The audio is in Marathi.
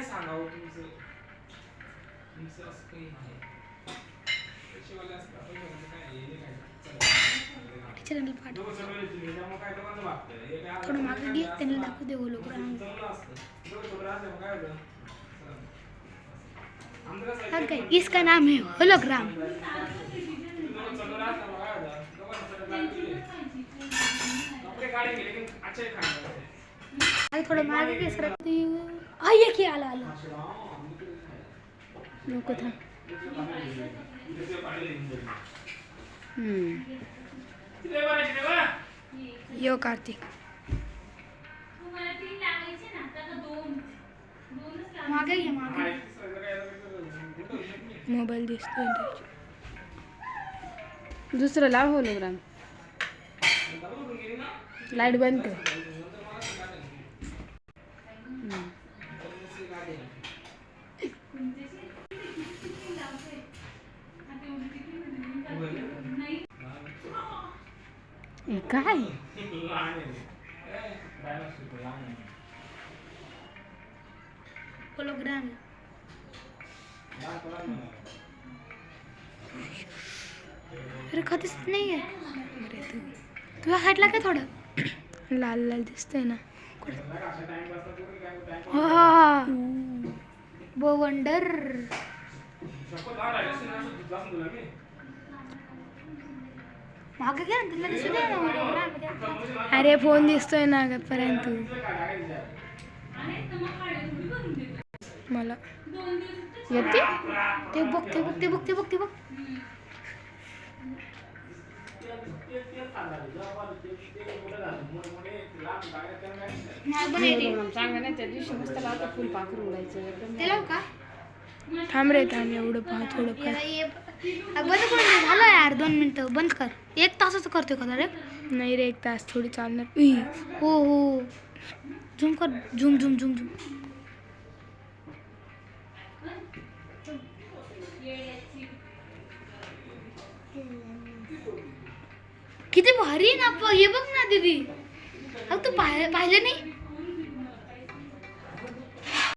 काय सांगावं तुमचं तुमचं असं काही नाही पैसेवाले असतात काय हे नाही काय चॅनल पाठव थोडं मागे घे त्यांना दाखवू दे होलोग्राम और क्या इसका नाम है होलोग्राम अरे थोडं मागे घे सर ये की आला आला नको था यो कार्तिक मागे घे मागे मोबाईल दिसतोय दुसरं लाव होलोग्राम लाईट बंद कर काय होलोग्राम अरे कधीच नाही आहे तुझ्या हाईटला काय थोडं लाल लाल दिसतंय ना हा बो वंडर मागे घ्या ना दिसू दे ना होलोग्राम अरे फोन दिसतोय ना पर्यंत मला येते ते बघ ते बघ ते बघ ते बघ ते बघ चांगलं नाही त्या दिवशी मस्त लावता फुलपाखरू उडायचं ते लावू का थांब रे थांब एवढं पहा थोडं फार बंद करून झालं यार 2 मिनिटं बंद कर 1 तासाचं करतोय का रे नाही रे 1 तास थोडी चालणार हो हो झूम कर झूम झूम झूम झूम किती भारी आहे ना हे बघ ना दीदी अगं तू पाहिलं नाही